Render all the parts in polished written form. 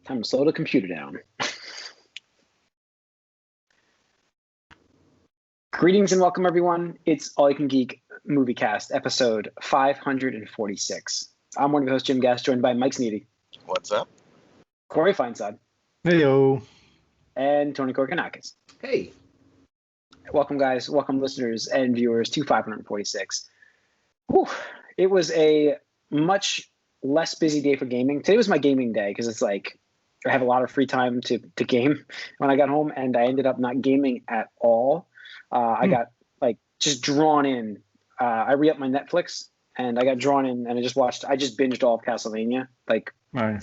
Time to slow the computer down. Greetings and welcome, everyone. It's All You Can Geek Moviecast, episode 546. I'm one of your hosts, Jim Gass, joined by Mike Sneedy. What's up? Corey Feinsod. Heyo. And Tony Korkanakis. Hey. Welcome, guys. Welcome, listeners and viewers, to 546. Whew. It was a much less busy day for gaming. Today was my gaming day because it's like I have a lot of free time to game when I got home, and I ended up not gaming at all. I got like just drawn in. I re-upped my Netflix and I got drawn in, and I just binged all of Castlevania, like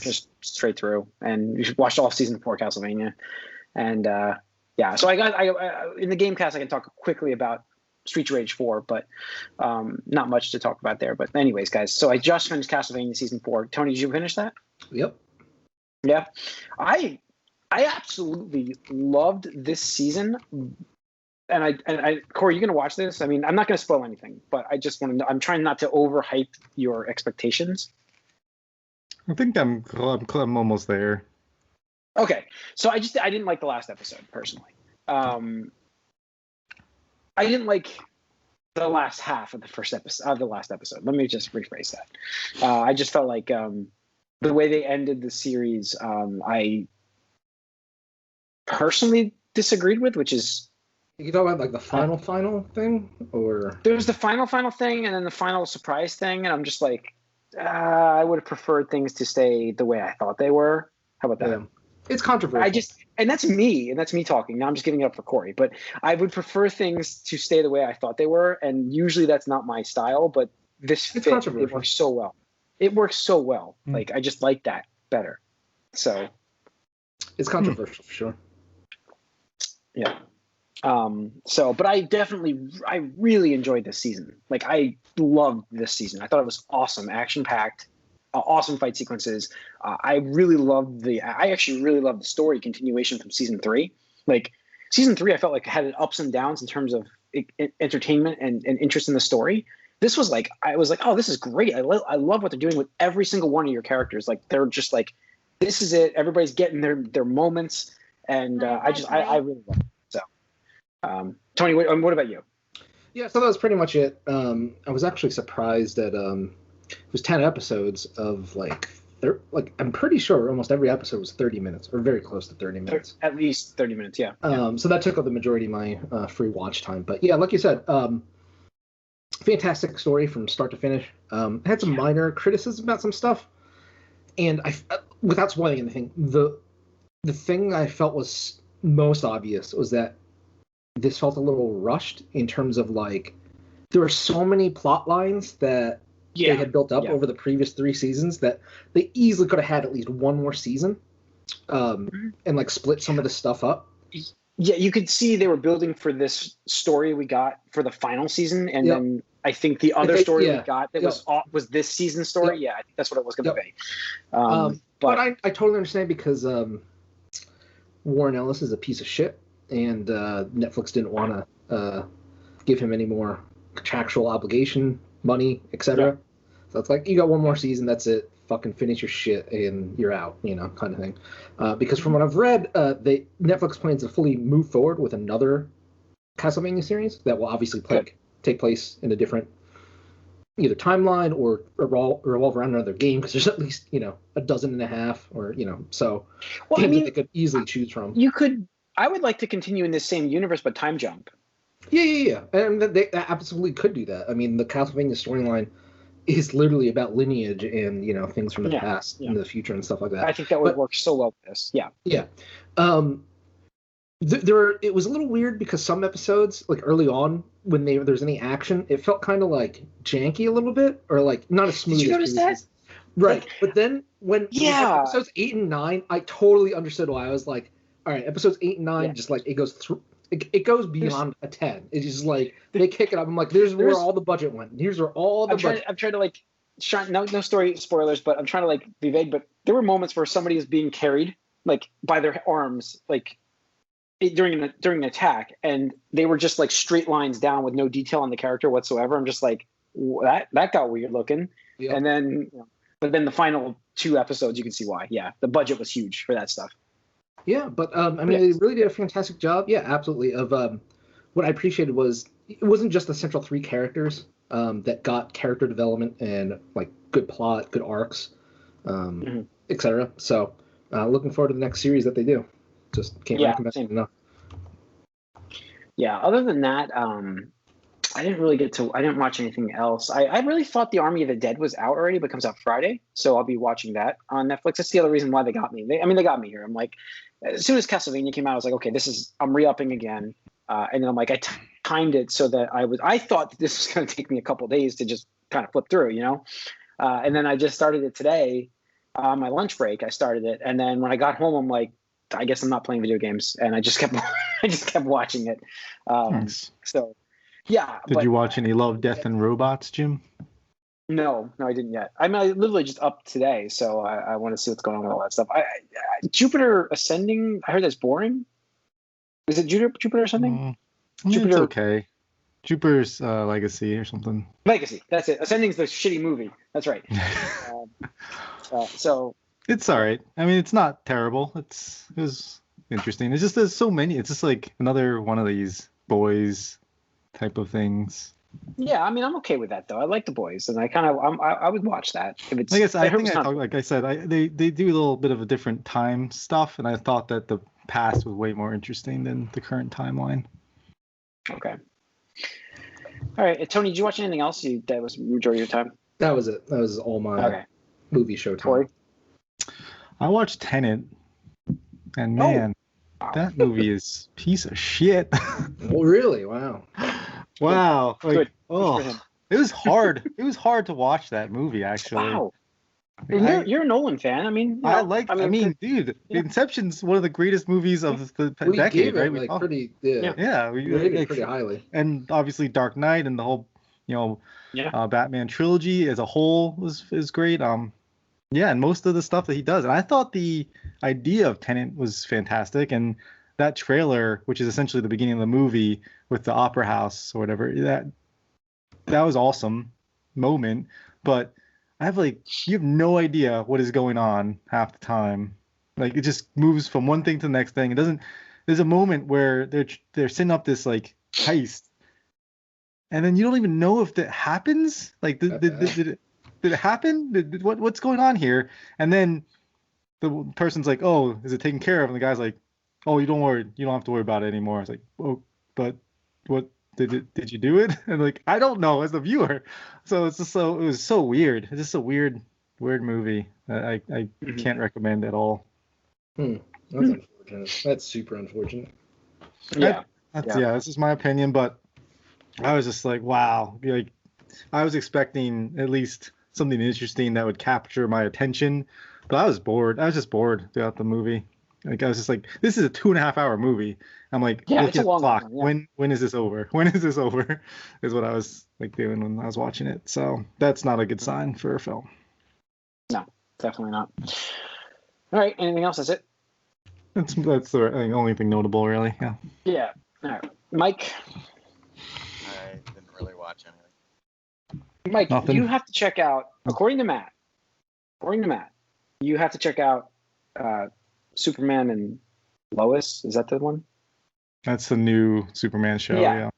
just straight through, and watched all of season 4 Castlevania. And yeah, so I in the Gamecast I can talk quickly about Streets of Rage 4, but not much to talk about there. But anyways, guys, so I just finished Castlevania season 4. Tony, did you finish that? Yep. Yeah, I absolutely loved this season. And I, Corey, you gonna watch this? I mean, I'm not gonna spoil anything, but I just want to know. I'm trying not to overhype your expectations. I think I'm almost there. Okay, so I didn't like the last episode personally. I didn't like the last half of the last episode. Let me just rephrase that. I just felt like the way they ended the series, I personally disagreed with, which is. You talking about like the final thing, or there was the final thing, and then the final surprise thing, and I'm just like, I would have preferred things to stay the way I thought they were. How about that? Yeah. It's controversial. And that's me talking. Now I'm just giving it up for Corey, but I would prefer things to stay the way I thought they were, and usually that's not my style. But it works so well. It works so well. Like I just like that better. So it's controversial for sure. Yeah. But I really enjoyed this season. Like I loved this season. I thought it was awesome, action-packed, awesome fight sequences. I actually really loved the story continuation from season 3. Like season 3, I felt like had ups and downs in terms of entertainment and interest in the story. This was like, I was like, oh, this is great. I love what they're doing with every single one of your characters. Like they're just like, this is it. Everybody's getting their moments. And I really love it. Tony, what about you? Yeah, so that was pretty much it. I was actually surprised that it was 10 episodes of I'm pretty sure almost every episode was 30 minutes or very close to 30 minutes. At least 30 minutes, yeah. So that took up the majority of my free watch time. But yeah, like you said, fantastic story from start to finish. Had some minor criticisms about some stuff, and without spoiling anything, the thing I felt was most obvious was that this felt a little rushed in terms of like there were so many plot lines that they had built up over the previous 3 seasons that they easily could have had at least one more season and like split some of this stuff up. Yeah, you could see they were building for this story we got for the final season, and then I think the other story we got that was this season's story. Yeah, I think that's what it was going to be. But I totally understand because Warren Ellis is a piece of shit. And Netflix didn't want to give him any more contractual obligation, money, etc. Yeah. So it's like, you got one more season, that's it. Fucking finish your shit and you're out, kind of thing. Because from what I've read, Netflix plans to fully move forward with another Castlevania series that will obviously take place in a different either timeline or revolve around another game, because there's at least, a dozen and a half or, so games that they could easily choose from. I would like to continue in this same universe, but time jump. Yeah. And they absolutely could do that. I mean, the Castlevania storyline is literally about lineage and, things from the past and the future and stuff like that. I think that would work so well with this. Yeah. Yeah. It was a little weird because some episodes, like early on, when there's any action, it felt kind of like janky a little bit, or like not as smooth. Did you notice that? Right. But then when episodes 8 and 9, I totally understood why. I was like, all right, episodes 8 and 9, just like it goes through. It goes beyond a 10. It's just like they kick it up. I'm like, there's where all the budget went. Here's where all the budget. I'm trying to like, no story spoilers, but I'm trying to like be vague. But there were moments where somebody is being carried like by their arms, like during an attack, and they were just like straight lines down with no detail on the character whatsoever. I'm just like, that got weird looking. Yep. And then But then the final 2 episodes, you can see why. Yeah, the budget was huge for that stuff. Yeah, but I mean, they really did a fantastic job. Yeah, absolutely. Of what I appreciated was it wasn't just the central 3 characters that got character development and like good plot, good arcs, etc. So looking forward to the next series that they do. Just can't recommend it enough. Yeah. Other than that, I didn't watch anything else. I really thought The Army of the Dead was out already, but comes out Friday. So I'll be watching that on Netflix. That's the other reason why they got me. They got me here. I'm like, as soon as Castlevania came out, I was like, okay, I'm re-upping again. And then I'm like, I timed it so that I thought that this was going to take me a couple days to just kind of flip through, you know? And then I just started it today on my lunch break. I started it. And then when I got home, I'm like, I guess I'm not playing video games. And I just kept watching it. Nice. So, yeah. Did you watch any Love, Death, and Robots, Jim? No, I didn't yet. I mean, I literally just up today, so I want to see what's going on with all that stuff. Jupiter Ascending, I heard that's boring. Is it Jupiter Ascending? Jupiter, it's okay. Jupiter's Legacy or something. Legacy, that's it. Ascending's the shitty movie. That's right. So it's all right. I mean, it's not terrible. It was interesting. It's just there's so many. It's just like another one of these boys type of things. Yeah, I mean, I'm okay with that though. I like The Boys, and I would watch that if it's. Like I said, they do a little bit of a different time stuff, and I thought that the past was way more interesting than the current timeline. Okay. All right, Tony, did you watch anything else that was majority of your time? That was it. That was all my movie show time. Corey? I watched Tenet, and man, that movie is a piece of shit. Oh, really? Wow. Wow. Good. It was hard. It was hard to watch that movie, actually. Wow. You're a Nolan fan. I mean, dude, Inception's one of the greatest movies of the decade, right? We rated it pretty highly. And obviously Dark Knight and the whole, Batman trilogy as a whole is great. And most of the stuff that he does. And I thought the idea of Tenet was fantastic, and that trailer, which is essentially the beginning of the movie with the opera house or whatever, that was awesome moment. But you have no idea what is going on half the time. Like, it just moves from one thing to the next thing. It doesn't. There's a moment where they're setting up this like heist, and then you don't even know if that happens. Like, did it happen? What's going on here? And then the person's like, "Oh, is it taken care of?" And the guy's like, "Oh, you don't worry. You don't have to worry about it anymore." It's like, "Oh, but what did you do it?" And like, I don't know as the viewer. So it was so weird. It's just a weird movie that I can't recommend at all. That's unfortunate. That's super unfortunate. This is my opinion, but I was just like, wow. Like, I was expecting at least something interesting that would capture my attention, but I was bored. I was just bored throughout the movie. Like, I was just like, this is a 2.5 hour movie. I'm like, it's a long clock. One, When is this over? When is this over? Is what I was like doing when I was watching it. So that's not a good sign for a film. No, definitely not. All right. Anything else? That's it. That's the only thing notable, really. Yeah. Yeah. All right, Mike. I didn't really watch anything. Mike, Nothing. You have to check out. According to Matt, you have to check out Superman and Lois. Is that the one? That's the new Superman show. Yeah.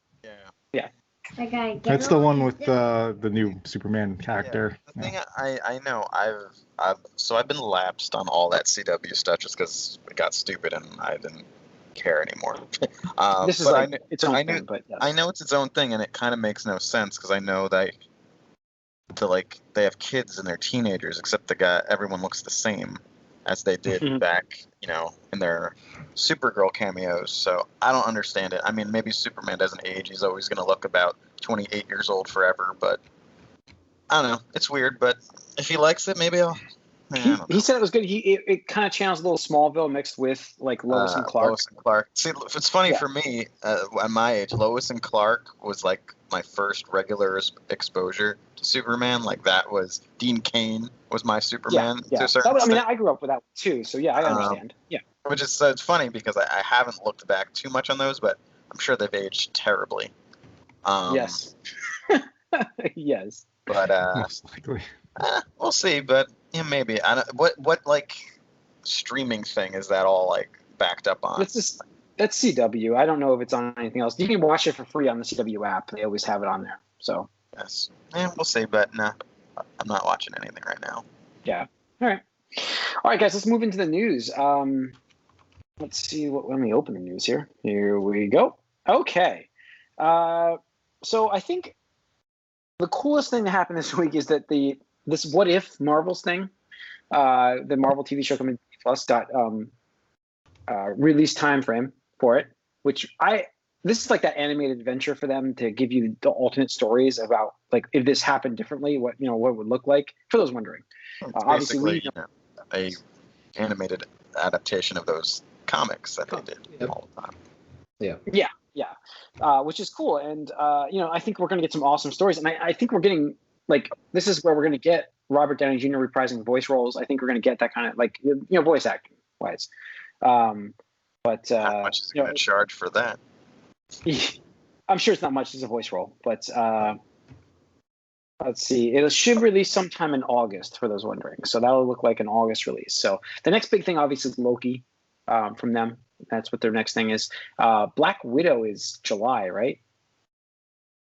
That's the one with the new Superman character. The thing I know, I've been lapsed on all that CW stuff just because it got stupid and I didn't care anymore. This is its own thing, but yes. I know it's its own thing, and it kind of makes no sense because I know that they have kids and they're teenagers, except everyone looks the same as they did back, in their Supergirl cameos. So I don't understand it. I mean, maybe Superman doesn't age. He's always going to look about 28 years old forever, but I don't know. It's weird, but if he likes it, maybe I'll... He said it was good. It kind of channels a little Smallville mixed with like Lois and Clark. Lois and Clark. See, it's funny for me at my age. Lois and Clark was like my first regular exposure to Superman. Like, that was Dean Cain was my Superman to a certain extent. I grew up with that too, so yeah, I understand. Which is it's funny because I haven't looked back too much on those, but I'm sure they've aged terribly. Yes. Yes. But most likely. We'll see, but yeah, maybe. I don't, what like streaming thing is that all like backed up on? That's CW. I don't know if it's on anything else. You can watch it for free on the CW app. They always have it on there. So yes, yeah, we'll see. But no, I'm not watching anything right now. Yeah. All right, guys. Let's move into the news. Let's see let me open the news here. Here we go. Okay. So I think the coolest thing that happened this week is that this What If Marvels thing, the Marvel TV show coming to Plus got release time frame for it, which this is like that animated adventure for them to give you the alternate stories about like if this happened differently, what it would look like for those wondering. Obviously, a animated adaptation of those comics that they did all the time. Yeah, which is cool, and I think we're going to get some awesome stories, and I think we're getting like this is where we're going to get Robert Downey Jr. reprising voice roles. I think we're going to get that kind of like voice acting wise. But how much is he going to charge for that? I'm sure it's not much as a voice role, but let's see. It should release sometime in August for those wondering. So that'll look like an August release. So the next big thing obviously is Loki from them. That's what their next thing is. Black Widow is July, right?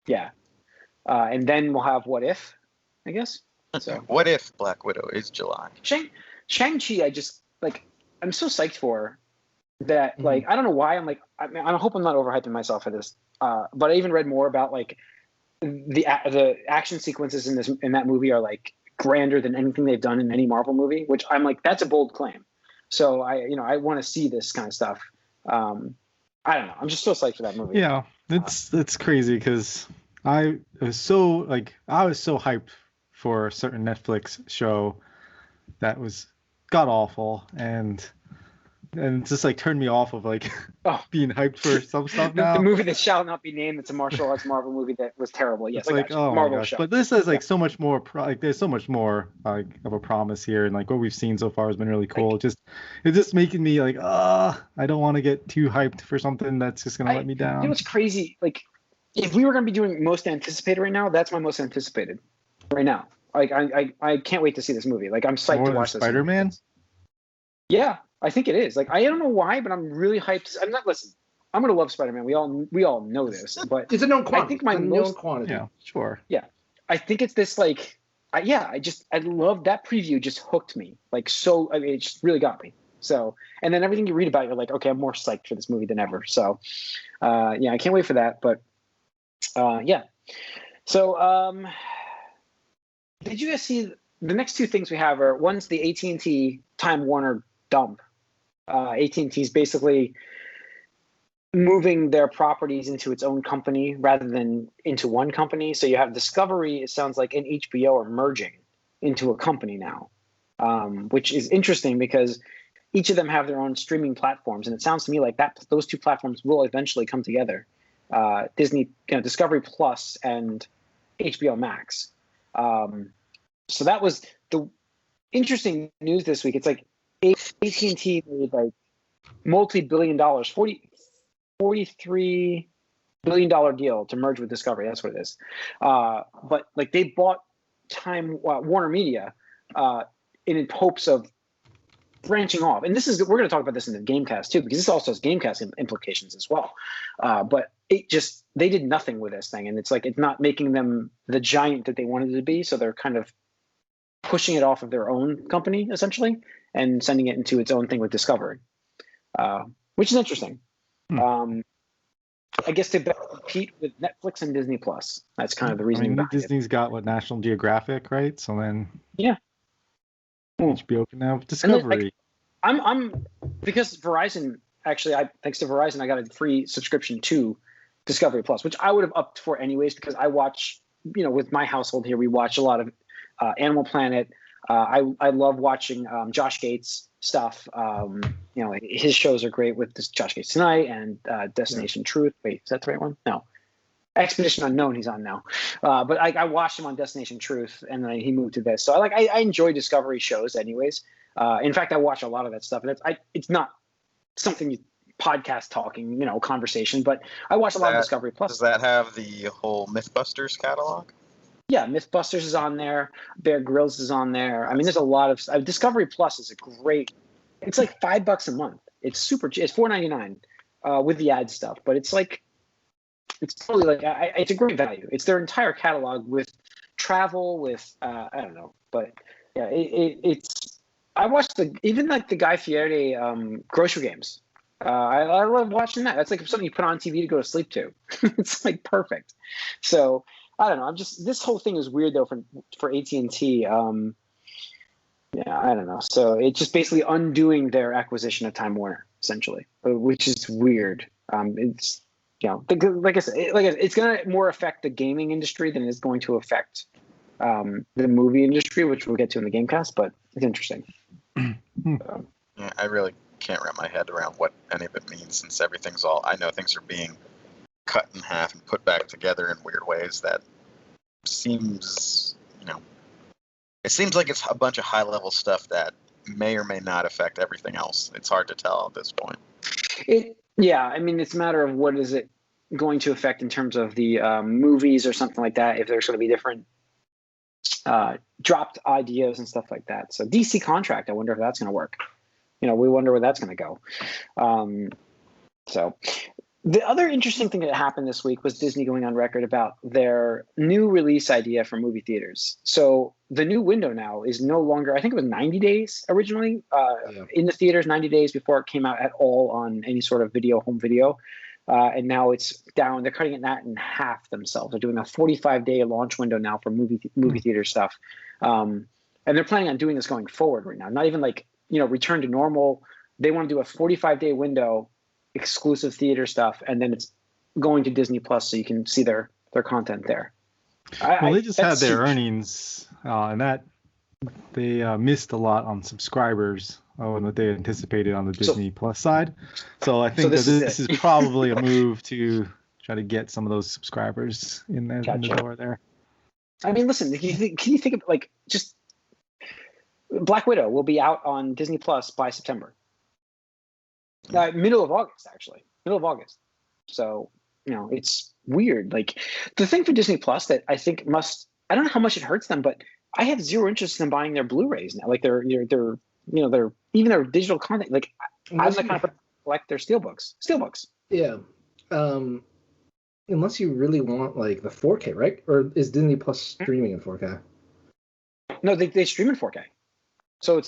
Yeah. And then we'll have What If, I guess. So What If Black Widow is July? Shang-Chi, I'm so psyched for that. Like, I don't know why. I hope I'm not overhyping myself for this. But I even read more about like the action sequences in that movie are like grander than anything they've done in any Marvel movie, which I'm like, that's a bold claim. So I want to see this kind of stuff. I don't know. I'm just so psyched for that movie. Yeah, it's crazy because I was so hyped for a certain Netflix show that was god awful and it just like turned me off of like being hyped for some stuff now. The movie that shall not be named. It's a martial arts Marvel movie that was terrible. Yes, it's Marvel show. But this is like so much more. There's so much more like of a promise here, and like what we've seen so far has been really cool. It's just making me like, I don't want to get too hyped for something that's just gonna let me down. You know what's crazy? Like, if we were gonna be doing most anticipated right now, that's my most anticipated right now. Like, I can't wait to see this movie. Like, I'm psyched to watch this. Spider-Man. Yeah. I think it is. Like, I don't know why, but I'm really hyped. Listen, I'm gonna love Spider-Man. We all know this, but it's a known quantity. I think my most quantity. Yeah, sure. Yeah, I think it's this like, I love that preview. Just hooked me. Like, so I mean, it just really got me. So, and then everything you read about, you're like, okay, I'm more psyched for this movie than ever. So, I can't wait for that. But, yeah. So, did you guys see the next two things we have are one's the AT&T Time Warner dump. AT&T is basically moving their properties into its own company rather than into one company. So you have Discovery, it sounds like, and HBO are merging into a company now, which is interesting because each of them have their own streaming platforms. And it sounds to me like those two platforms will eventually come together. Discovery Plus and HBO Max. So that was the interesting news this week. It's like AT&T made like multi-billion dollars, $43 billion deal to merge with Discovery. That's what it is. But like they bought WarnerMedia in hopes of branching off. And we're going to talk about this in the Gamecast too, because this also has Gamecast implications as well. But they did nothing with this thing, and it's like it's not making them the giant that they wanted to be. So they're kind of pushing it off of their own company essentially and sending it into its own thing with Discovery, which is interesting. I guess to compete with Netflix and Disney Plus. That's kind of the reason. Disney's got National Geographic, right? So then HBO can have Discovery. Then, I'm because Verizon actually. Thanks to Verizon, I got a free subscription to Discovery Plus, which I would have upped for anyways because I watch. With my household here, we watch a lot of Animal Planet. I love watching Josh Gates stuff. His shows are great with this Josh Gates Tonight and Destination Truth. Wait, is that the right one? No. Expedition Unknown he's on now. But I watched him on Destination Truth, and then he moved to this. So I enjoy Discovery shows anyways. In fact, I watch a lot of that stuff, and it's not something you podcast talking, conversation, but I watch a lot of Discovery Plus. Does that have the whole Mythbusters catalog? Yeah, MythBusters is on there. Bear Grylls is on there. I mean, there's a lot of Discovery Plus is a great. It's like $5 a month. It's super cheap. It's $4.99 with the ad stuff, but it's like it's totally like it's a great value. It's their entire catalog with travel, with I don't know, but yeah, it's. I watched even like the Guy Fieri grocery games. I love watching that. That's like something you put on TV to go to sleep to. It's like perfect. So I don't know. This whole thing is weird though for AT&T. Yeah, I don't know. So it's just basically undoing their acquisition of Time Warner, essentially, which is weird. It's like I said, it's going to more affect the gaming industry than it's going to affect the movie industry, which we'll get to in the Gamecast. But it's interesting. Yeah, I really can't wrap my head around what any of it means, since I know things are being cut in half and put back together in weird ways that seems, it seems like it's a bunch of high-level stuff that may or may not affect everything else. It's hard to tell at this point. Yeah, I mean, it's a matter of what is it going to affect in terms of the movies or something like that, if there's going to be different dropped ideas and stuff like that. So DC contract, I wonder if that's going to work. We wonder where that's going to go. So the other interesting thing that happened this week was Disney going on record about their new release idea for movie theaters. So the new window now is no longer, I think it was 90 days originally in the theaters, 90 days before it came out at all on any sort of home video. And now it's down. They're cutting that in half themselves. They're doing a 45-day launch window now for movie theater stuff. And they're planning on doing this going forward right now. Not even like, return to normal. They want to do a 45-day window, exclusive theater stuff, and then it's going to Disney Plus so you can see their content there. They just had their earnings, and that they missed a lot on subscribers and what they anticipated on the Disney Plus side. So I think this is probably a move to try to get some of those subscribers in the door there. I mean, listen, can you think of like just Black Widow will be out on Disney Plus by September. Middle of August, actually. Middle of August. So, it's weird. Like, the thing for Disney Plus that I think I don't know how much it hurts them, but I have zero interest in buying their Blu-rays now. Like, their even their digital content. Like, I'm the kind of collect their Steelbooks. Yeah. Unless you really want, like, the 4K, right? Or is Disney Plus streaming in 4K? No, they stream in 4K. So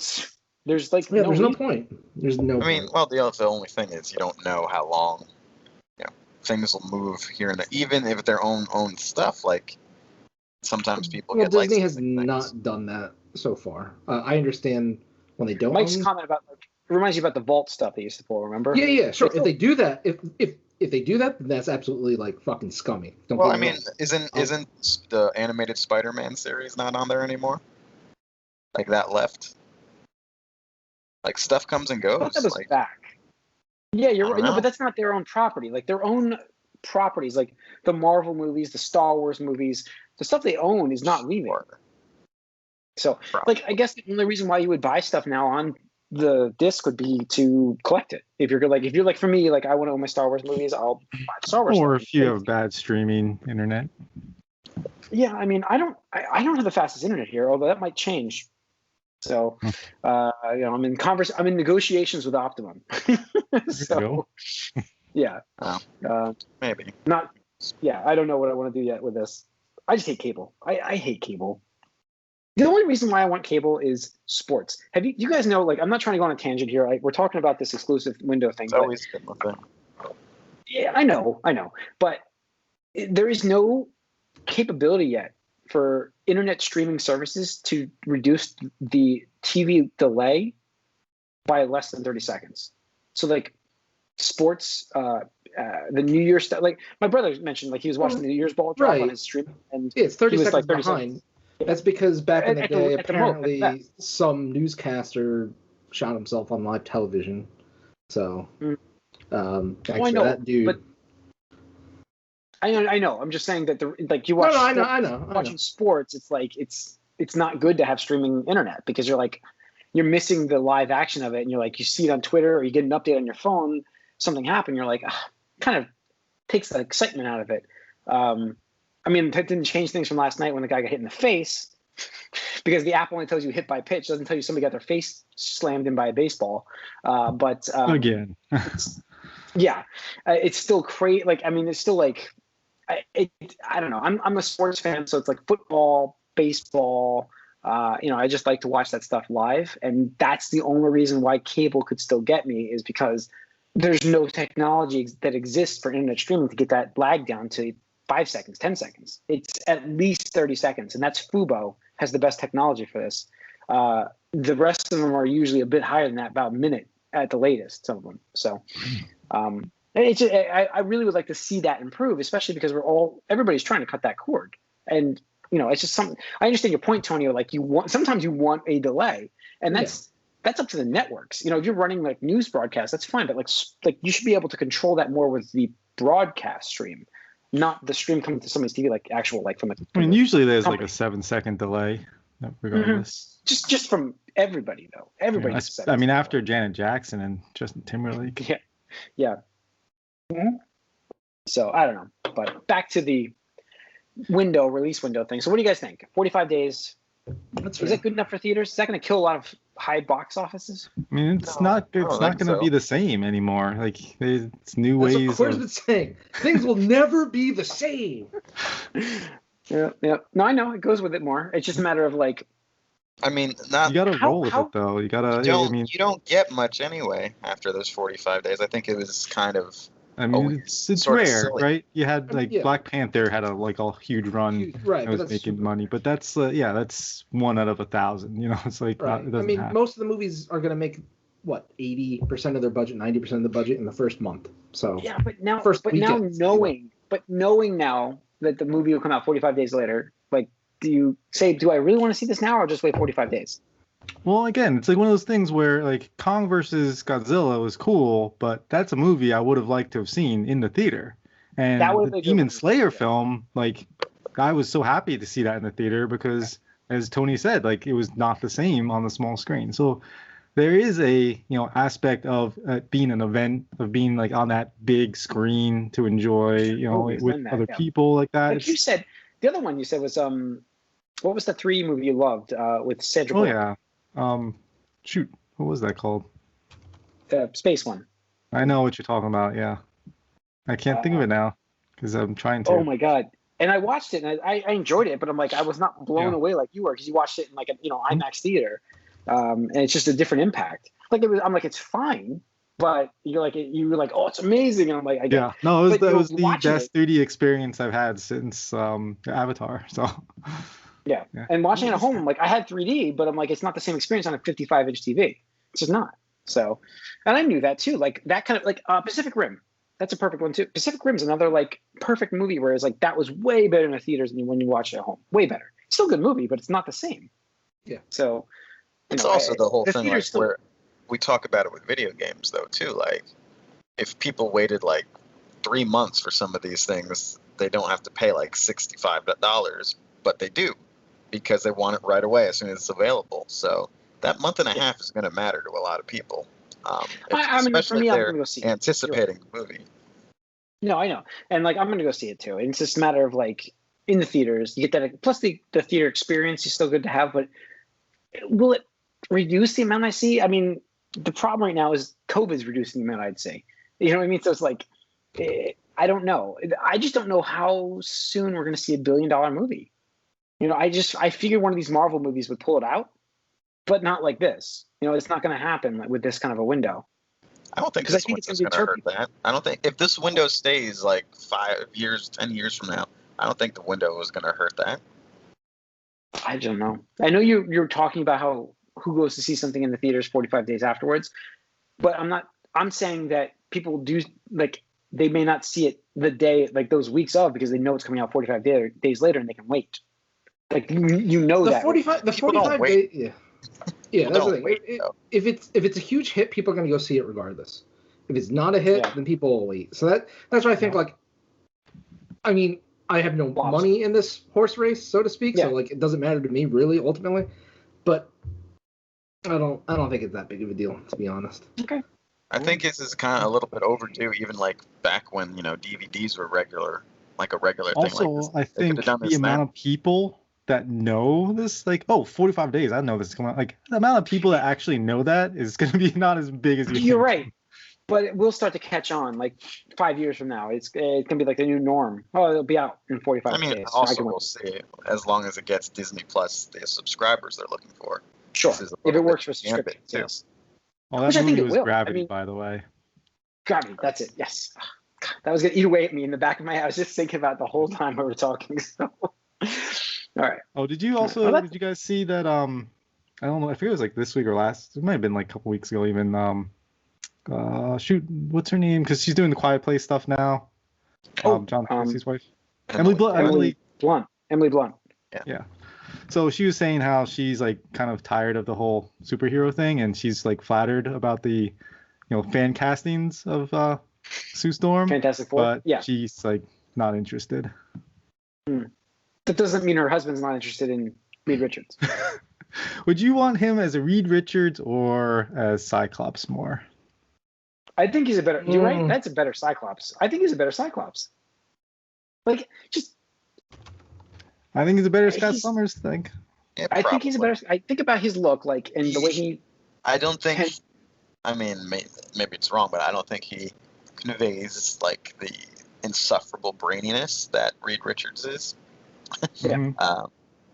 there's like there's no point. There's no. I mean, well, the only thing is you don't know how long, things will move here and there. Even if they're own stuff, like sometimes people get. Disney has not done that so far. I understand when they don't. Mike's comment about reminds you about the Vault stuff they used to pull. Remember? Yeah, sure. If they do that, if they do that, then that's absolutely like fucking scummy. Well, I mean, isn't the animated Spider-Man series not on there anymore? Like that left. Like stuff comes and goes. That was back. Yeah, you're right. No, but that's not their own property. Like their own properties, like the Marvel movies, the Star Wars movies, the stuff they own is not leaving. So, like, I guess the only reason why you would buy stuff now on the disc would be to collect it. If you're like for me, like I want to own my Star Wars movies, I'll buy Star Wars. Or if you have bad streaming internet. Yeah, I mean, I don't have the fastest internet here, although that might change. So, I'm in negotiations with Optimum. So, yeah. Maybe. Not. Yeah, I don't know what I want to do yet with this. I just hate cable. I hate cable. The only reason why I want cable is sports. You guys know, like, I'm not trying to go on a tangent here. We're talking about this exclusive window thing. It's always been the thing. Yeah, I know. But there is no capability yet for internet streaming services to reduce the TV delay by less than 30 seconds. So, like, sports, the New Year's stuff. Like, my brother mentioned, like, he was watching the New Year's ball drop on his stream. And it's 30 seconds like 30 behind. Seconds. That's because back in the day, apparently some newscaster shot himself on live television. So, thanks for that, dude. But I know. I'm just saying that you watch. Watching sports, it's like it's not good to have streaming internet because you're missing the live action of it, and you see it on Twitter or you get an update on your phone, something happened, you're like, kind of takes the excitement out of it. I mean, that didn't change things from last night when the guy got hit in the face, because the app only tells you hit by pitch, doesn't tell you somebody got their face slammed in by a baseball. But again, yeah, it's still crazy. Like, I mean, it's still like, I don't know. I'm a sports fan, so it's like football, baseball. I just like to watch that stuff live, and that's the only reason why cable could still get me, is because there's no technology that exists for internet streaming to get that lag down to 5 seconds, 10 seconds. It's at least 30 seconds, and that's Fubo has the best technology for this. The rest of them are usually a bit higher than that, about a minute at the latest, some of them. So I really would like to see that improve, especially because everybody's trying to cut that cord. And, it's just something. I understand your point, Tony. Like, sometimes you want a delay, and that's up to the networks. If you're running like news broadcasts, that's fine, but like you should be able to control that more with the broadcast stream, not the stream coming to somebody's TV, like actual, like from the. I mean, usually there's company. Like a 7-second delay, regardless. Mm-hmm. Just from everybody though. Everybody. I mean, after Janet Jackson and Justin Timberlake. Yeah. Mm-hmm. So I don't know, but back to the release window thing. So what do you guys think? 45 days. Is it good enough for theaters? Is that going to kill a lot of high box offices? I mean, it's not going to be the same anymore. Like, it's new ways. Of course, it's saying things will never be the same. Yeah. No, I know it goes with it more. It's just a matter of like. I mean, you gotta roll with it though. You gotta. You don't get much anyway after those 45 days. I think it was kind of. I mean, it's rare, right? You had Black Panther had a huge run. Right, it was making money, but that's 1 out of 1,000. It's like right. It doesn't happen. Most of the movies are gonna make 80% of their budget, 90% of the budget in the first month. So yeah, but now knowing now that the movie will come out 45 days later, like, do I really want to see this now, or just wait 45 days? Well, again, it's like one of those things where like Kong versus Godzilla was cool, but that's a movie I would have liked to have seen in the theater. And the Demon Slayer film, like, I was so happy to see that in the theater because, as Tony said, like, it was not the same on the small screen. So there is a aspect of being an event, of being like on that big screen to enjoy, with other people like that. Like you said, the other one you said was what was the 3 movie you loved with Cedric? Oh yeah. Shoot, what was that called? The space one. I know what you're talking about. Yeah, I can't think of it now because I'm trying to. Oh my god! And I watched it, and I enjoyed it, but I'm like, I was not blown away like you were, because you watched it in like a IMAX theater, and it's just a different impact. Like I'm like, it's fine, but you were like, oh, it's amazing, and I'm like, it was the best 3D experience I've had since Avatar. So. Yeah, and watching it at home, like, I had 3D, but I'm like, it's not the same experience on a 55-inch TV. It's just not. So, and I knew that too. Like, that kind of like Pacific Rim. That's a perfect one too. Pacific Rim's another like perfect movie where it's like that was way better in the theaters than when you watch it at home. Way better. Still a good movie, but it's not the same. Yeah. So. It's also the whole thing like where we talk about it with video games though too. Like, if people waited like 3 months for some of these things, they don't have to pay like $65, but they do, because they want it right away as soon as it's available. So that month and a half is going to matter to a lot of people, especially if they're anticipating the movie. No, I know. And like, I'm going to go see it too. And it's just a matter of like, in the theaters, you get that, plus the theater experience is still good to have, but will it reduce the amount I see? I mean, the problem right now is COVID's reducing the amount I'd see. You know what I mean? So it's like, I don't know. I just don't know how soon we're going to see $1 billion movie. I figured one of these Marvel movies would pull it out, but not like this. It's not going to happen with this kind of a window. I don't think this window's going to hurt that. I don't think if this window stays like 5 years, 10 years from now, I don't think the window is going to hurt that. I don't know. I know you're talking about who goes to see something in the theaters 45 days afterwards, but I'm saying that people do, like, they may not see it the day, like those weeks of, because they know it's coming out 45 days later and they can wait. Like, that 45 days. Yeah, that's the thing. If it's a huge hit, people are going to go see it regardless. If it's not a hit, then people will wait. So that's why I think, like, I mean, I have no money in this horse race, so to speak. So like, it doesn't matter to me really ultimately, but I don't think it's that big of a deal, to be honest. Okay. I think this is kind of a little bit overdue, even like back when DVDs were regular. like a regular thing like this. Also, I think the amount of people that know this, like, 45 days, I know this is coming out. Like, the amount of people that actually know that is going to be not as big as you think. You're right. But it will start to catch on, like 5 years from now. It's going to be like the new norm. Oh, it'll be out in 45 days. I mean, also we'll see, as long as it gets Disney Plus the subscribers they're looking for. Sure, if it works for subscriptions, yes. Well, that movie was Gravity, by the way. Gravity, that's it, yes. God, that was going to eat away at me in the back of my head. I was just thinking about it the whole time we were talking. So. All right. Oh, did you also, did you guys see that, I don't know, I forget it was like this week or last, it might have been like a couple weeks ago even, what's her name? Because she's doing the Quiet Place stuff now. John Tracy's wife. Emily Blunt. Emily Blunt. Yeah. So she was saying how she's like kind of tired of the whole superhero thing, and she's like flattered about the, fan castings of Sue Storm. Fantastic Four. But she's like not interested. That doesn't mean her husband's not interested in Reed Richards. Would you want him as a Reed Richards or as Cyclops more? I think he's a better. You're right. That's a better Cyclops. I think he's a better Cyclops. Like, just. I think he's a better Scott Summers thing. Yeah, I think he's a better. I think about his look, like, and the way he. I don't think. I mean, maybe it's wrong, but I don't think he conveys like the insufferable braininess that Reed Richards is. Yeah.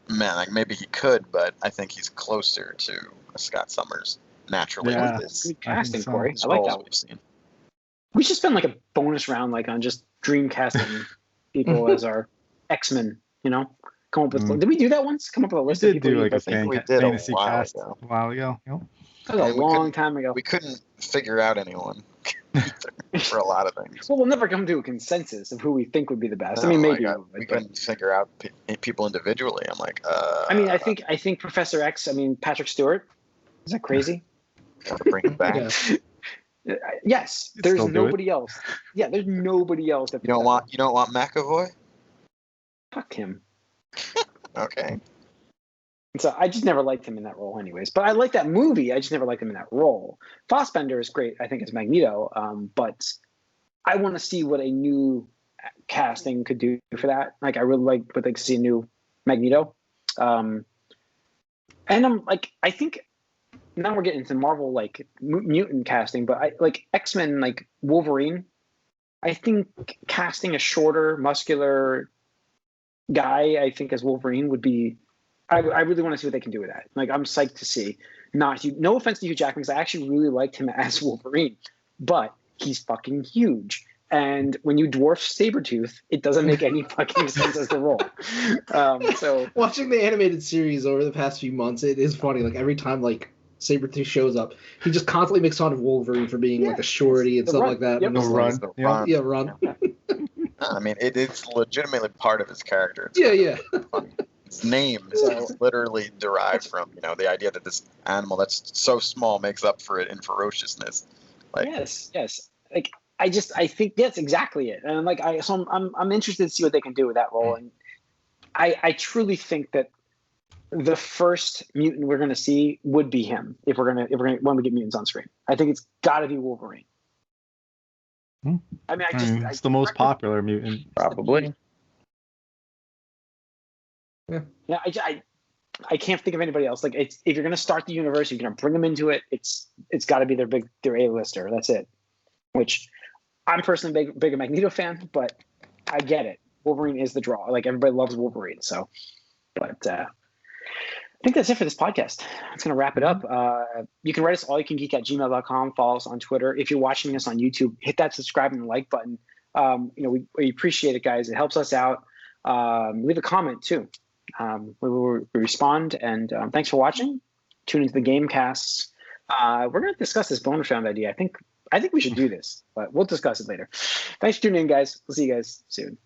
Man, like maybe he could, but I think he's closer to Scott Summers naturally with this. Good casting, Corey. I like that. We've seen. We should spend like a bonus round, like on just dream casting people as our X-Men. Come up with. Did we do that once? Come up with a list of people. We did do like a fantasy cast a while ago. That was a long time ago. We couldn't figure out anyone for a lot of things. Well, we'll never come to a consensus of who we think would be the best. I mean, maybe we couldn't figure out people individually. I'm like, I mean, I think Professor X. I mean, Patrick Stewart. Is that crazy? To bring it back. Yes, there's nobody else. Yeah, there's nobody else. You don't want McAvoy? Fuck him. Okay. So I just never liked him in that role, anyways. But I like that movie. I just never liked him in that role. Fassbender is great, I think, as Magneto. But I want to see what a new casting could do for that. Like, I really would like to see a new Magneto. And I'm like, I think now we're getting into Marvel like mutant casting, but I like X-Men, like Wolverine. I think casting a shorter, muscular guy, I think as Wolverine would be. I really want to see what they can do with that. Like, I'm psyched to see. No offense to Hugh Jackman, because I actually really liked him as Wolverine, but he's fucking huge. And when you dwarf Sabretooth, it doesn't make any fucking sense as the role. So watching the animated series over the past few months, it is funny. Like, every time like Sabretooth shows up, he just constantly makes fun of Wolverine for being like a shorty and stuff like that. Yep. Run. Yeah, run. I mean, it's legitimately part of his character. His name is literally derived from, the idea that this animal that's so small makes up for it in ferociousness. Like, yes. Like, I think that's exactly it. And like, I'm interested to see what they can do with that role. And I truly think that the first mutant we're going to see would be him if we're going to when we get mutants on screen. I think it's got to be Wolverine. I mean, it's the most popular mutant, probably. Yeah, I can't think of anybody else. Like, if you're gonna start the universe, you're gonna bring them into it. It's got to be their A-lister. That's it. Which I'm personally big a Magneto fan, but I get it. Wolverine is the draw. Like, everybody loves Wolverine. So, but I think that's it for this podcast. It's gonna wrap it up. You can write us allyoucangeek@gmail.com. Follow us on Twitter. If you're watching us on YouTube, hit that subscribe and like button. We appreciate it, guys. It helps us out. Leave a comment too. We will respond, and thanks for watching. Tune into the Gamecasts. We're going to discuss this bonus round idea. I think we should do this, but we'll discuss it later. Thanks for tuning in, guys. We'll see you guys soon.